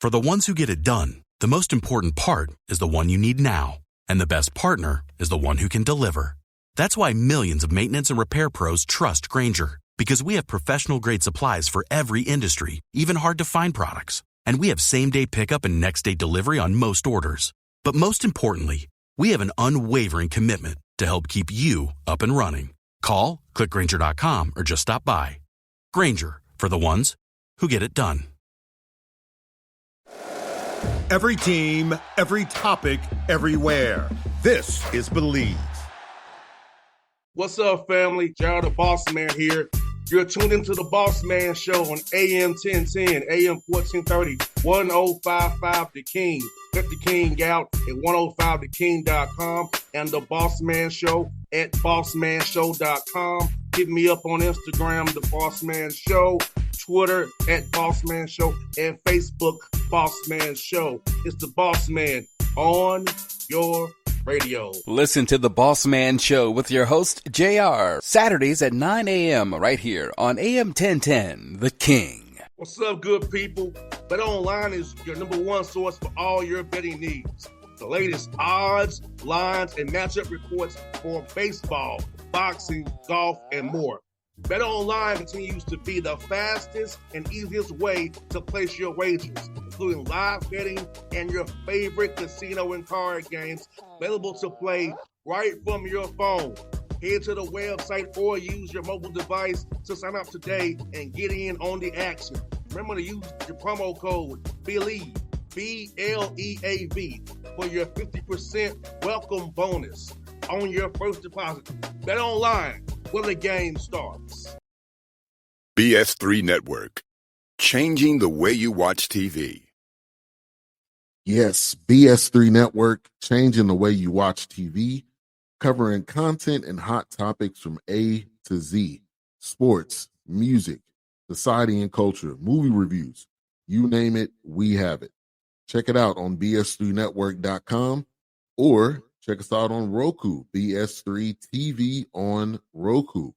For the ones who get it done, the most important part is the one you need now. And the best partner is the one who can deliver. That's why millions of maintenance and repair pros trust Grainger, because we have professional-grade supplies for every industry, even hard-to-find products. And we have same-day pickup and next-day delivery on most orders. But most importantly, we have an unwavering commitment to help keep you up and running. Call, click Grainger.com, or just stop by. Grainger, for the ones who get it done. Every team, every topic, everywhere. This is Believe. What's up, family? Jared the Bossman here. You're tuned into the Bossman Show on AM 1010, AM 1430, 1055 The King. Let the King out at 105theking.com and the Bossman Show at bossmanshow.com. Hit me up on Instagram, The Bossman Show, Twitter at Bossman Show, and Facebook, Bossman Show. It's the Bossman on your radio. Listen to the Bossman Show with your host, JR, Saturdays at 9 a.m. right here on AM 1010, The King. What's up, good people? BetOnline is your number one source for all your betting needs. The latest odds, lines, and matchup reports for baseball, boxing, golf, and more. BetOnline continues to be the fastest and easiest way to place your wagers, including live betting and your favorite casino and card games available to play right from your phone. Head to the website or use your mobile device to sign up today and get in on the action. Remember to use your promo code BELIEVE, BLEAV, for your 50% welcome bonus on your first deposit. BetOnline, where the game starts. BS3 Network, changing the way you watch TV. Yes, BS3 Network, changing the way you watch TV, covering content and hot topics from A to Z, sports, music, society and culture, movie reviews, you name it, we have it. Check it out on bs3network.com or check us out on Roku, BS3 TV on Roku,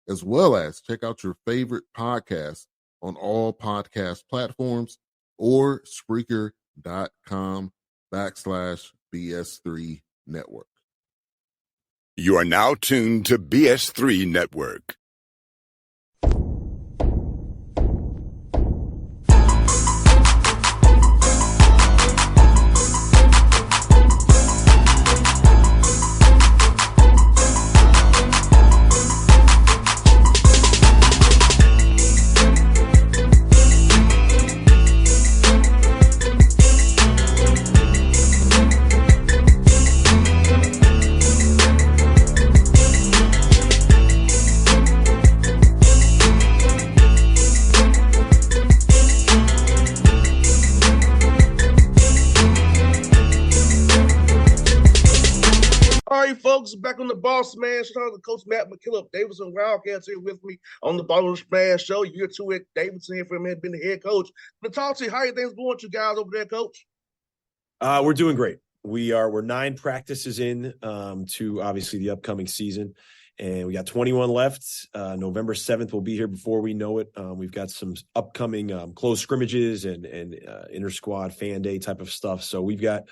as well as check out your favorite podcast on all podcast platforms or Spreaker.com/BS3 Network. You are now tuned to BS3 Network. Folks, back on the Bossman Show, the Coach Matt McKillop, Davidson Wildcats here with me on the Bossman Show. Year two at Davidson here for him, been the head coach. But talk to you, how are things going with you guys over there, Coach? We're doing great. We're 9 practices in to obviously the upcoming season, and we got 21 left. November 7th will be here before we know it. We've got some upcoming close scrimmages and inter-squad fan day type of stuff. So we've got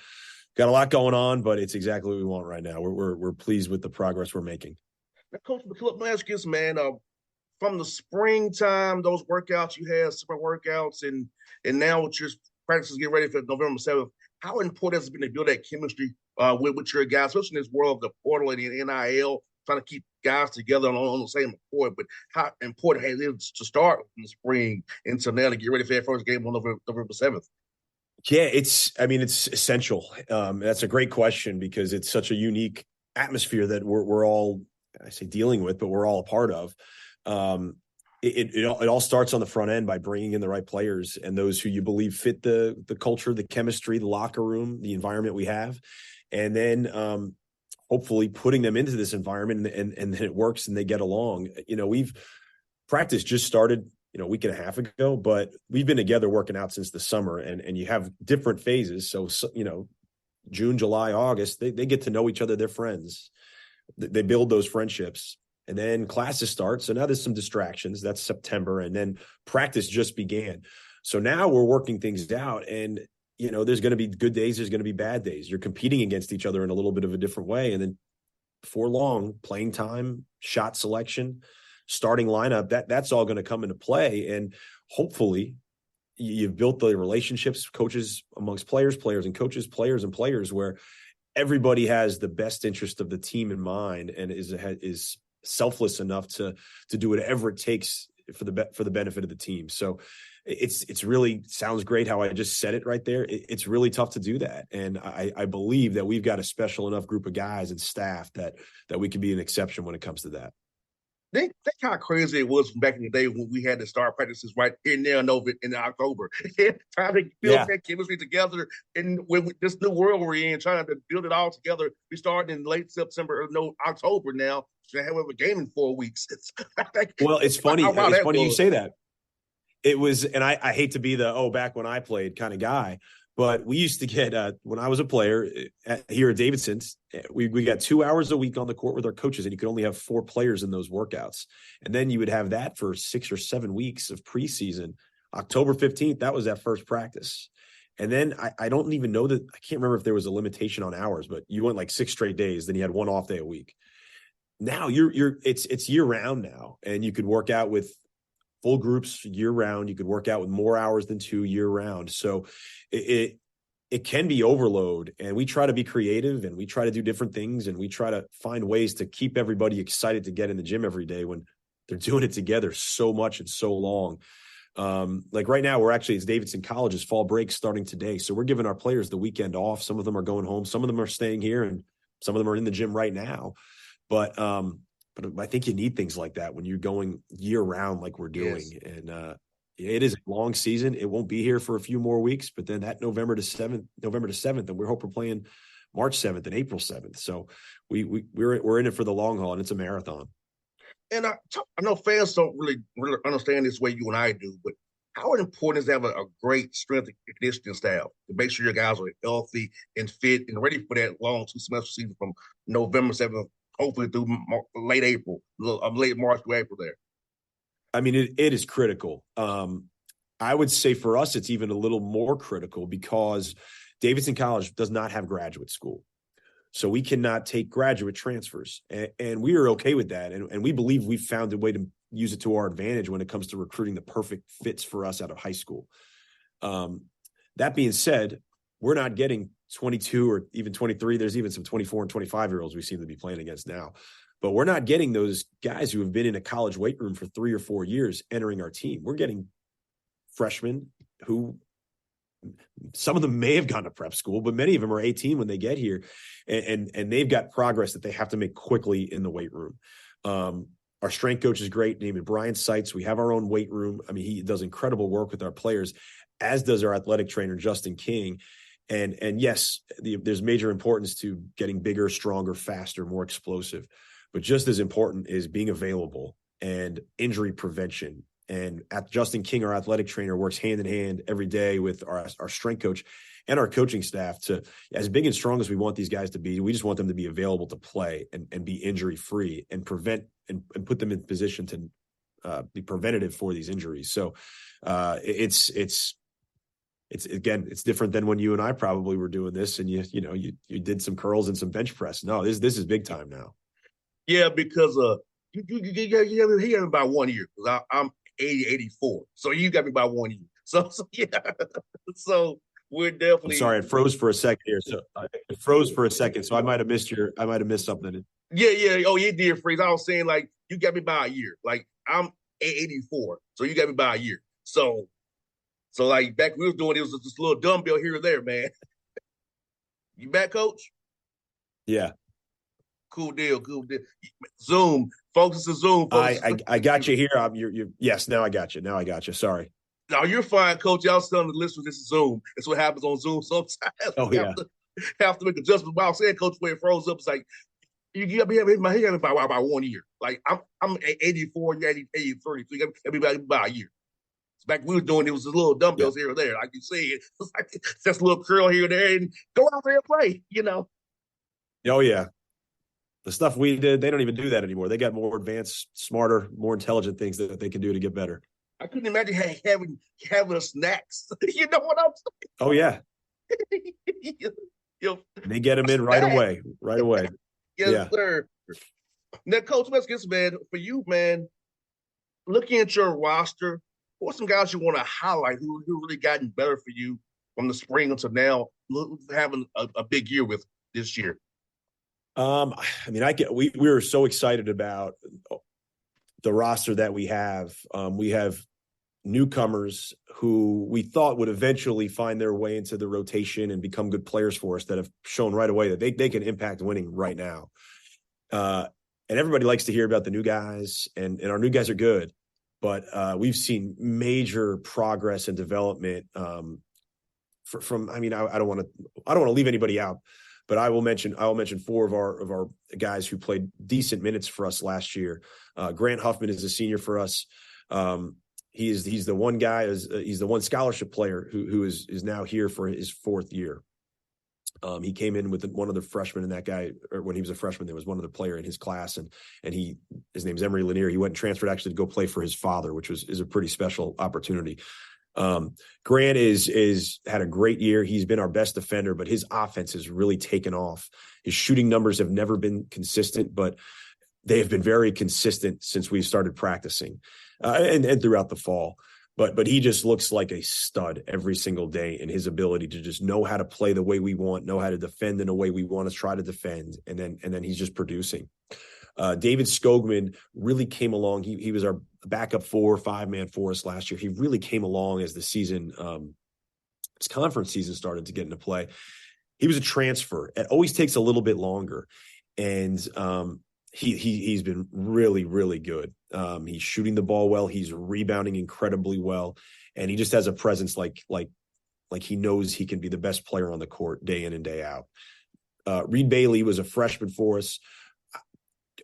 a lot going on, but it's exactly what we want right now. We're pleased with the progress we're making. Now, Coach McKillop, let me ask you this, man. From the springtime, those workouts you had, super workouts, and now with your practices getting ready for November 7th, how important has it been to build that chemistry with your guys, especially in this world of the portal and the NIL, trying to keep guys together on the same accord? But how important has it to start in the spring until now to get ready for that first game on November 7th? Yeah, it's essential. That's a great question because it's such a unique atmosphere that we're all, I say dealing with, but we're all a part of. It all starts on the front end by bringing in the right players and those who you believe fit the culture, the chemistry, the locker room, the environment we have. And then hopefully putting them into this environment and then it works and they get along. We've practice just started a week and a half ago, but we've been together working out since the summer and you have different phases. So June, July, August, they get to know each other. They're friends. They build those friendships and then classes start. So now there's some distractions. That's September. And then practice just began. So now we're working things out, and there's going to be good days, there's going to be bad days. You're competing against each other in a little bit of a different way, and then before long, playing time, shot selection, starting lineup, that's all going to come into play. And hopefully you've built the relationships, coaches amongst players and coaches, players and players, where everybody has the best interest of the team in mind and is selfless enough to do whatever it takes for the benefit of the team. So it's really sounds great how I just said it right there. It's really tough to do that. And I believe that we've got a special enough group of guys and staff that we can be an exception when it comes to that. Think how crazy it was back in the day when we had to start practices right in there and over in October. Trying to build that chemistry together, and with this new world we're in, trying to build it all together. We started in late September or October now. So have a game in 4 weeks. Well, it's funny. It's funny you say that. It was, and I hate to be the back when I played kind of guy, but we used to get when I was a player here at Davidson's, we got 2 hours a week on the court with our coaches, and you could only have 4 players in those workouts. And then you would have that for 6 or 7 weeks of preseason. October 15th, that was that first practice. And then I don't even know that, I can't remember if there was a limitation on hours, but you went like 6 straight days, then you had 1 off day a week. Now it's year round now, and you could work out with full groups year round. You could work out with more hours than 2 year round. So it can be overload, and we try to be creative, and we try to do different things, and we try to find ways to keep everybody excited to get in the gym every day when they're doing it together so much and so long. Like right now, it's Davidson College's fall break starting today. So we're giving our players the weekend off. Some of them are going home. Some of them are staying here, and some of them are in the gym right now. But I think you need things like that when you're going year round like we're doing. Yes. And it is a long season. It won't be here for a few more weeks, but then that November to 7th, and we hope we're playing March 7th and April 7th. So we're in it for the long haul, and it's a marathon. And I know fans don't really understand this way you and I do, but how important is to have a great strength and conditioning staff to make sure your guys are healthy and fit and ready for that long 2-semester season from November 7th, hopefully through late March to April there? I mean, it is critical. I would say for us, it's even a little more critical because Davidson College does not have graduate school. So we cannot take graduate transfers, and we are okay with that. And we believe we've found a way to use it to our advantage when it comes to recruiting the perfect fits for us out of high school. That being said, we're not getting 22 or even 23. There's even some 24 and 25-year-olds we seem to be playing against now. But we're not getting those guys who have been in a college weight room for 3 or 4 years entering our team. We're getting freshmen who some of them may have gone to prep school, but many of them are 18 when they get here, and they've got progress that they have to make quickly in the weight room. Our strength coach is great, named Brian Seitz. We have our own weight room. I mean, he does incredible work with our players, as does our athletic trainer, Justin King. And yes, there's major importance to getting bigger, stronger, faster, more explosive. But just as important is being available and injury prevention. And Justin King, our athletic trainer, works hand in hand every day with our strength coach and our coaching staff to, as big and strong as we want these guys to be, we just want them to be available to play and be injury free and prevent and put them in position to be preventative for these injuries. So it's different than when you and I probably were doing this and you did some curls and some bench press. No, this is big time now. Yeah, because he got me by 1 year because I'm 84. So you got me by 1 year. So yeah. So we're definitely. I'm sorry, it froze for a second here. So it froze for a second. So I might have missed something. Yeah. Oh, you did freeze. I was saying like you got me by a year. Like I'm 84. So you got me by a year. So like back when we was doing it was just a little dumbbell here or there, man. You back, coach? Yeah. Cool deal. Zoom. Focus on Zoom. I got you here. Yes, now I got you. Sorry. No, you're fine, coach. Y'all telling the listeners this is Zoom. That's what happens on Zoom sometimes. Oh, yeah. Have to make adjustments. While I was saying, coach, when it froze up, it's like, you got me by 1 year. Like, I'm 84, you're 83, so you got me by a year. So back when we were doing it was a little dumbbells here or there. Like you said, it's like just a little curl here and there and go out there and play, Oh, yeah. The stuff we did, they don't even do that anymore. They got more advanced, smarter, more intelligent things that they can do to get better. I couldn't imagine having snacks. You know what I'm Oh yeah, saying? they get them in right away, right away. Yes, Yeah. sir. Now, Coach, let's get man, for you, man, looking at your roster, what's some guys you want to highlight who really gotten better for you from the spring until now, having a big year with this year? I mean, we were so excited about the roster that we have. We have newcomers who we thought would eventually find their way into the rotation and become good players for us that have shown right away that they can impact winning right now. And everybody likes to hear about the new guys, and our new guys are good, but we've seen major progress and development from. I mean, I don't want to leave anybody out, but I will mention 4 of our guys who played decent minutes for us last year. Grant Huffman is a senior for us. He's the one guy, he's the one scholarship player who is now here for his 4th year. He came in with one of the freshmen, and that guy, or when he was a freshman, there was one other player in his class, and his name's Emery Lanier. He went and transferred actually to go play for his father, which is a pretty special opportunity. Grant is had a great year. He's been our best defender, but his offense has really taken off. His shooting numbers have never been consistent, but they have been very consistent since we started practicing and throughout the fall. But he just looks like a stud every single day in his ability to just know how to play the way we want, know how to defend in a way we want to try to defend, and then he's just producing. David Skogman really came along. He was our backup 4 or 5-man for us last year. He really came along as the season, his conference season started to get into play. He was a transfer. It always takes a little bit longer, and he's been really, really good. He's shooting the ball well. He's rebounding incredibly well, and he just has a presence like he knows he can be the best player on the court day in and day out. Reed Bailey was a freshman for us.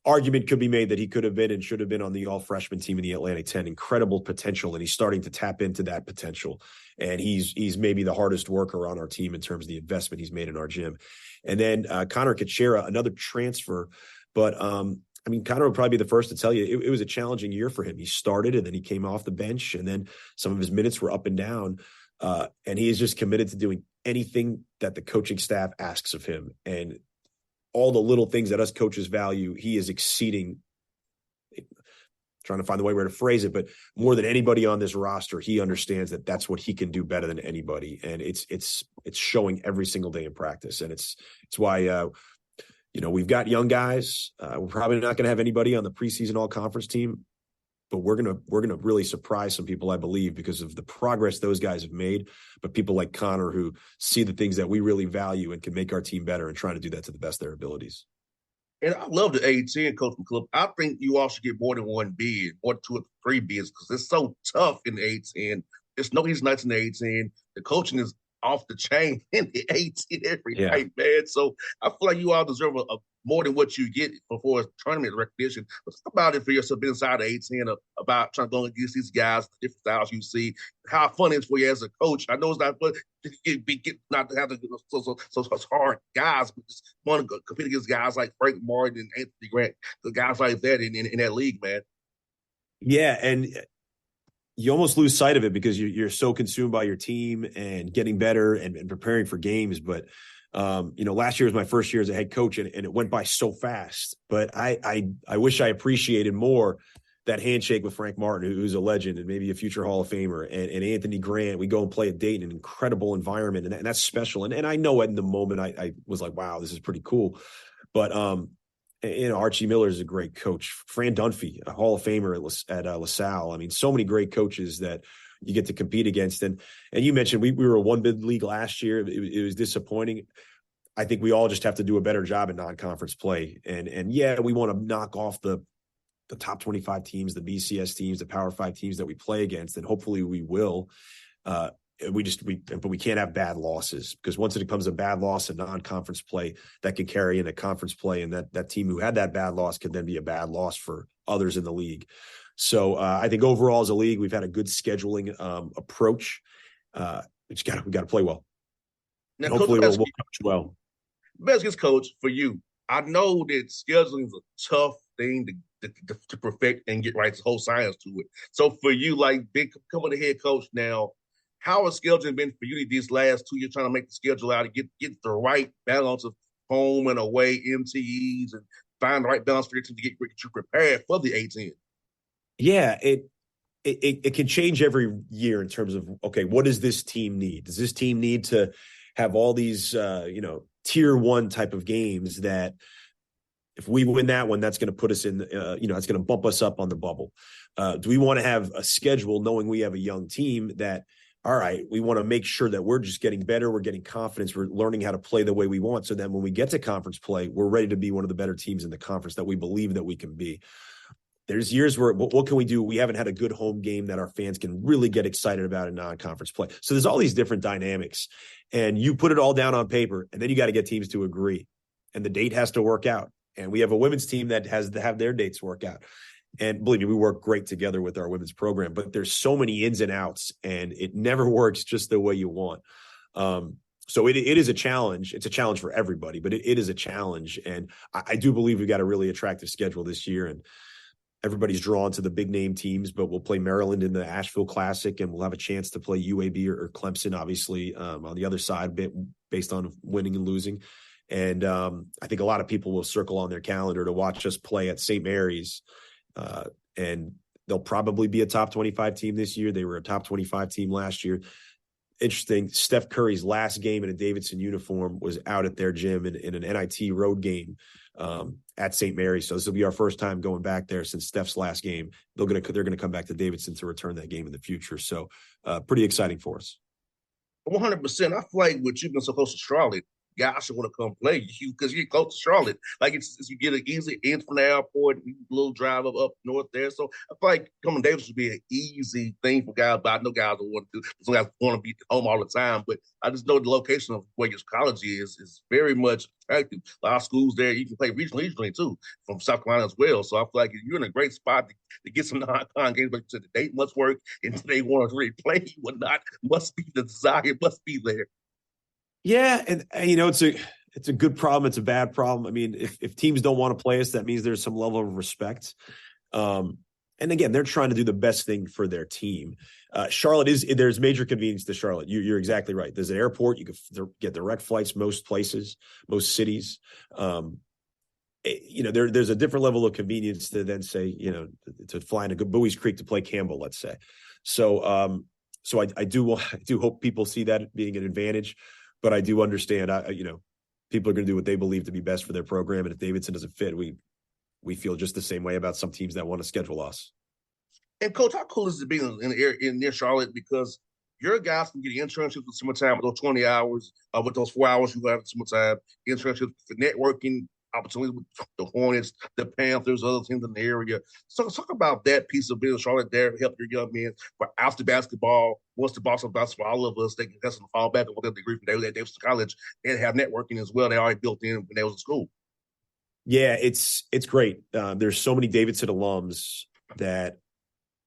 Argument could be made that he could have been and should have been on the all-freshman team in the Atlantic 10. Incredible potential, and he's starting to tap into that potential. And he's maybe the hardest worker on our team in terms of the investment he's made in our gym. And then Connor Kachera, another transfer. But, I mean, Connor will probably be the first to tell you it was a challenging year for him. He started, and then he came off the bench, and then some of his minutes were up and down. And he is just committed to doing anything that the coaching staff asks of him. And all the little things that us coaches value, he is exceeding, trying to find the way where to phrase it, but more than anybody on this roster, he understands that that's what he can do better than anybody. And it's showing every single day in practice. And it's why, we've got young guys. We're probably not going to have anybody on the preseason all conference team, but we're going to really surprise some people, I believe, because of the progress those guys have made. But people like Connor who see the things that we really value and can make our team better and trying to do that to the best of their abilities. And I love the A10, Coach McKillop. I think you all should get more than one bid, or 2 or 3 bids, because it's so tough in the A10. There's no easy nights in the A10. The coaching is off the chain in the A10 every night, man. So I feel like you all deserve a more than what you get for tournament recognition. But talk about it for yourself inside the A10, about trying to go against these guys, the different styles you see, how fun it is for you as a coach. I know it's not fun not to have so hard guys, but just want to compete against guys like Frank Martin and Anthony Grant, the guys like that in that league, man. Yeah, and you almost lose sight of it because you're so consumed by your team and getting better and preparing for games. But last year was my first year as a head coach, and it went by so fast. But I wish I appreciated more that handshake with Frank Martin, who's a legend and maybe a future Hall of Famer, and Anthony Grant. We go and play a date in an incredible environment, and that's special. And I know in the moment I was like, wow, this is pretty cool. But Archie Miller is a great coach. Fran Dunphy, a Hall of Famer at LaSalle. I mean, so many great coaches that you get to compete against. And you mentioned we were a 1-bid league last year. It was disappointing. I think we all just have to do a better job in non-conference play. And yeah, we want to knock off the top 25 teams, the BCS teams, the Power 5 teams that we play against, and hopefully we will. But we can't have bad losses, because once it becomes a bad loss in non-conference play, that can carry into conference play, and that team who had that bad loss could then be a bad loss for others in the league. So I think overall as a league, we've had a good scheduling approach. We got to play well. Now, and hopefully we'll coach well. Best coach for you. I know that scheduling is a tough thing to to perfect and get right, the whole science to it. So for you, like becoming the head coach now, how has scheduling been for you these last 2 years, trying to make the schedule out and get the right balance of home and away MTEs and find the right balance for your team to get you prepared for the A10? Yeah, it can change every year in terms of, okay, what does this team need? Does this team need to have all these, tier one type of games that if we win that one, that's going to put us in, that's going to bump us up on the bubble. Do we want to have a schedule knowing we have a young team that, all right, we want to make sure that we're just getting better, we're getting confidence, we're learning how to play the way we want, so then when we get to conference play, we're ready to be one of the better teams in the conference that we believe that we can be. There's years where, what can we do? We haven't had a good home game that our fans can really get excited about in non-conference play. So there's all these different dynamics, and you put it all down on paper, and then you got to get teams to agree, and the date has to work out. And we have a women's team that has to have their dates work out. And believe me, we work great together with our women's program, but there's so many ins and outs, and it never works just the way you want. So it is a challenge. It's a challenge for everybody, but it is a challenge. And I do believe we've got a really attractive schedule this year, and everybody's drawn to the big name teams, but we'll play Maryland in the Asheville Classic, and we'll have a chance to play UAB or Clemson, obviously, on the other side, based on winning and losing. And I think a lot of people will circle on their calendar to watch us play at St. Mary's. And they'll probably be a top 25 team this year. They were a top 25 team last year. Interesting, Steph Curry's last game in a Davidson uniform was out at their gym in an NIT road game at St. Mary's. So this will be our first time going back there since Steph's last game. They're going to come back to Davidson to return that game in the future. So pretty exciting for us. 100%. I feel like with you being so close to Charlotte, guys should want to come play you because you're close to Charlotte. Like it's you get an easy in from the airport, a little drive up north there. So I feel like coming to Davis would be an easy thing for guys, but I know guys don't want to do. Some guys want to be home all the time, but I just know the location of where your college is very much attractive. A lot of schools there, you can play regionally too, from South Carolina as well. So I feel like you're in a great spot to get some non-con games. But the date must work, and they want to really play you or not. Must be the desire, must be there. Yeah, and it's a good problem. It's a bad problem. I mean, if teams don't want to play us, that means there's some level of respect. And again, they're trying to do the best thing for their team. Charlotte there's major convenience to Charlotte. You're exactly right. There's an airport. You can get direct flights most places, most cities. There's a different level of convenience to then say, to fly into Bowie's Creek to play Campbell, let's say. So I do hope people see that being an advantage. But I do understand, people are going to do what they believe to be best for their program. And if Davidson doesn't fit, we feel just the same way about some teams that want to schedule us. And Coach, how cool is it being in the area near Charlotte? Because your guys can get internships with summertime with those 20 hours, with those 4 hours you have at summertime, internships for networking opportunities with the Hornets, the Panthers, other teams in the area. So talk about that piece of being in Charlotte there, help your young men for after basketball. Once the box of basketball for all of us, they can have some fall back on what they degree from David at Davidson College and have networking as well. They already built in when they was in school. Yeah, it's great. There's so many Davidson alums that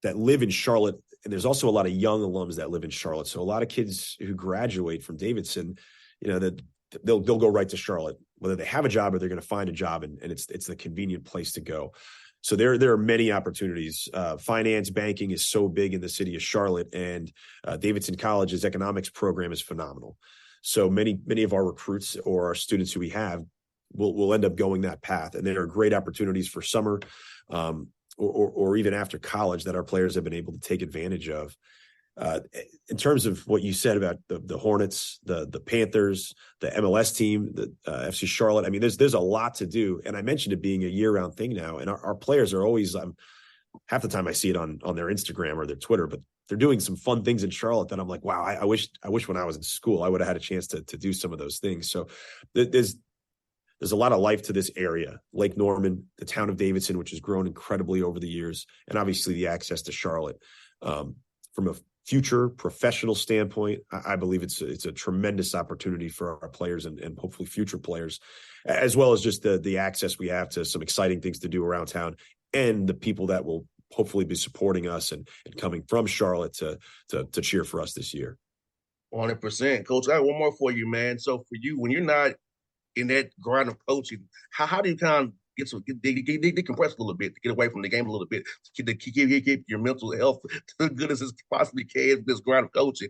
live in Charlotte, and there's also a lot of young alums that live in Charlotte. So a lot of kids who graduate from Davidson, that they'll go right to Charlotte, whether they have a job or they're going to find a job, and it's the convenient place to go. So there are many opportunities. Finance, banking is so big in the city of Charlotte, and Davidson College's economics program is phenomenal. So many of our recruits or our students who we have will end up going that path, and there are great opportunities for summer or even after college that our players have been able to take advantage of. In terms of what you said about the Hornets, the Panthers, the MLS team, the FC Charlotte, I mean, there's a lot to do. And I mentioned it being a year-round thing now. And our players are always, half the time I see it on their Instagram or their Twitter, but they're doing some fun things in Charlotte that I'm like, wow, I wish when I was in school, I would have had a chance to do some of those things. So there's a lot of life to this area. Lake Norman, the town of Davidson, which has grown incredibly over the years, and obviously the access to Charlotte. From a future professional standpoint, I believe it's a tremendous opportunity for our players and hopefully future players, as well as just the access we have to some exciting things to do around town and the people that will hopefully be supporting us and coming from Charlotte to cheer for us this year. 100%. Coach, I have one more for you, man. So for you, when you're not in that grind of coaching, how do you kind of decompress a little bit, to get away from the game a little bit, to keep your mental health as good as it possibly can in this grind of coaching.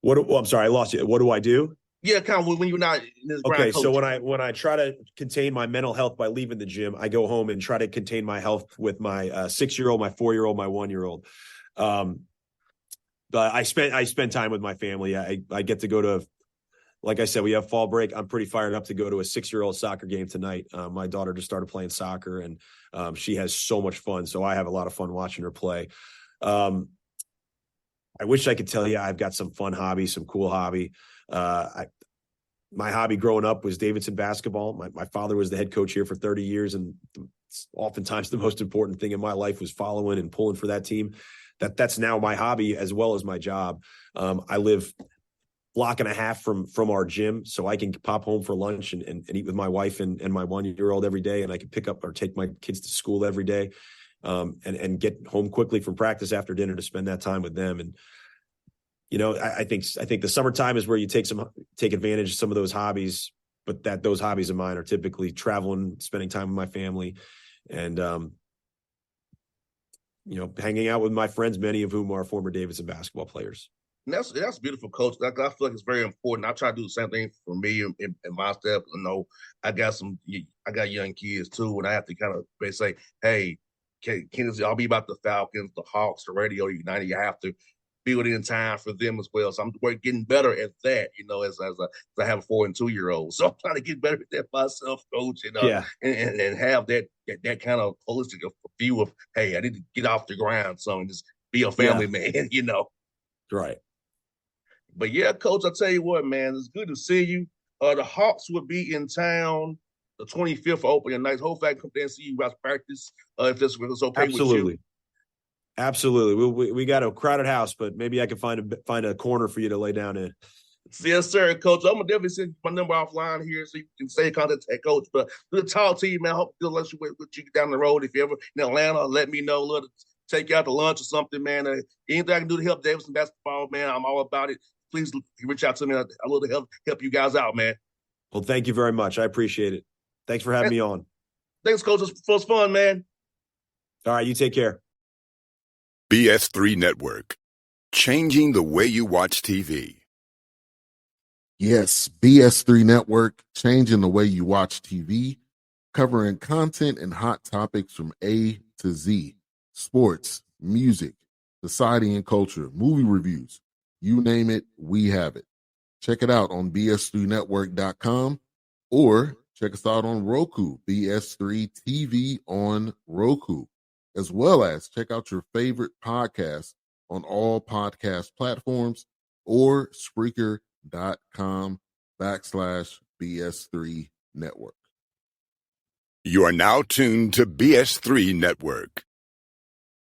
I'm sorry, I lost you. What do I do? Yeah, kind of when you're not in this grind. Okay, so when I try to contain my mental health by leaving the gym, I go home and try to contain my health with my 6-year-old, my 4-year-old, my 1-year-old. But I spend time with my family. I get to go to, like I said, we have fall break. I'm pretty fired up to go to a 6-year-old soccer game tonight. My daughter just started playing soccer, and she has so much fun. So I have a lot of fun watching her play. I wish I could tell you I've got some fun hobby, some cool hobby. My hobby growing up was Davidson basketball. My father was the head coach here for 30 years, and oftentimes the most important thing in my life was following and pulling for that team. That's now my hobby as well as my job. I live a block and a half from our gym, so I can pop home for lunch and eat with my wife and my 1-year-old every day, and I can pick up or take my kids to school every day, and get home quickly from practice after dinner to spend that time with them. And I think the summertime is where you take advantage of some of those hobbies, but those hobbies of mine are typically traveling, spending time with my family, and hanging out with my friends, many of whom are former Davidson basketball players. And that's beautiful, Coach. I feel like it's very important. I try to do the same thing for me and my step. I got young kids too, and I have to kind of say, hey, I'll be about the Falcons, the Hawks, the Radio United. You have to build in time for them as well. So I'm getting better at that, as I have a 4- and 2-year-old. So I'm trying to get better at that myself, Coach, and have that kind of holistic view of, hey, I need to get off the ground, so and just be a family man, Right. But yeah, Coach, I tell you what, man, it's good to see you. The Hawks will be in town the 25th for opening night. Hopefully I can come there and see you guys practice if it's okay with you. Absolutely. We got a crowded house, but maybe I can find a corner for you to lay down in. Yes, sir, Coach. I'm gonna definitely send my number offline here so you can stay in contact with Coach. But good to talk to you, man. I hope to let you down the road. If you're ever in Atlanta, let me know. Let take you out to lunch or something, man. Anything I can do to help Davidson basketball, man, I'm all about it. Please reach out to me. I'd love to help you guys out, man. Well, thank you very much. I appreciate it. Thanks for having me on. Thanks, Coach. It was fun, man. All right, you take care. BS3 Network, changing the way you watch TV. Yes, BS3 Network, changing the way you watch TV, covering content and hot topics from A to Z, sports, music, society and culture, movie reviews, you name it, we have it. Check it out on bs3network.com or check us out on Roku, BS3 TV on Roku, as well as check out your favorite podcast on all podcast platforms or Spreaker.com/BS3 Network. You are now tuned to BS3 Network.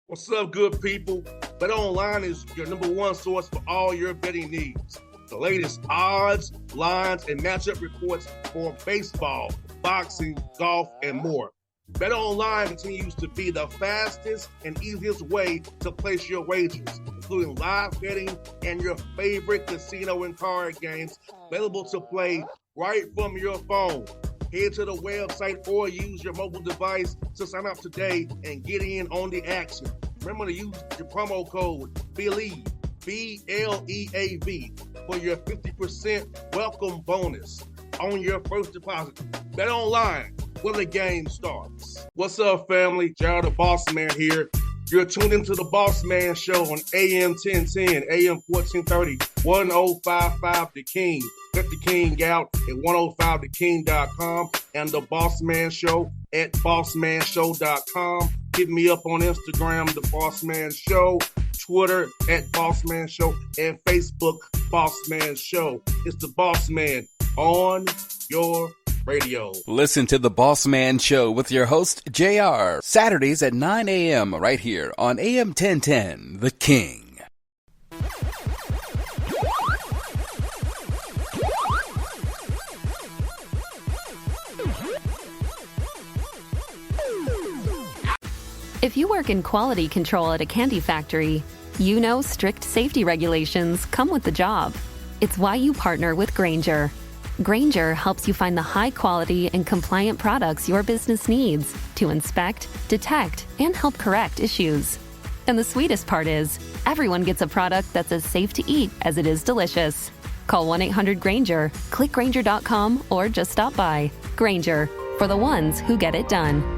What's up, good people? Bet Online is your number one source for all your betting needs. The latest odds, lines, and matchup reports for baseball, boxing, golf, and more. Bet Online continues to be the fastest and easiest way to place your wagers, including live betting and your favorite casino and card games available to play right from your phone. Head to the website or use your mobile device to sign up today and get in on the action. Remember to use your promo code BELIEVE, BLEAV, for your 50% welcome bonus on your first deposit. Bet Online, where the game starts. What's up, family? Jared the Bossman here. You're tuned into the Bossman Show on AM 1010, AM 1430, 1055 The King. Let the King out at 105theking.com and the Bossman Show at bossmanshow.com. Hit me up on Instagram, The Bossman Show, Twitter at Bossman Show, and Facebook, Bossman Show. It's the Bossman on your radio. Listen to The Bossman Show with your host, JR, Saturdays at 9 a.m. right here on AM 1010, The King. If you work in quality control at a candy factory, you know strict safety regulations come with the job. It's why you partner with Grainger, Grainger helps you find the high-quality and compliant products your business needs to inspect, detect, and help correct issues. And the sweetest part is, everyone gets a product that's as safe to eat as it is delicious. Call 1-800-GRAINGER, click Grainger.com, or just stop by. Grainger, for the ones who get it done.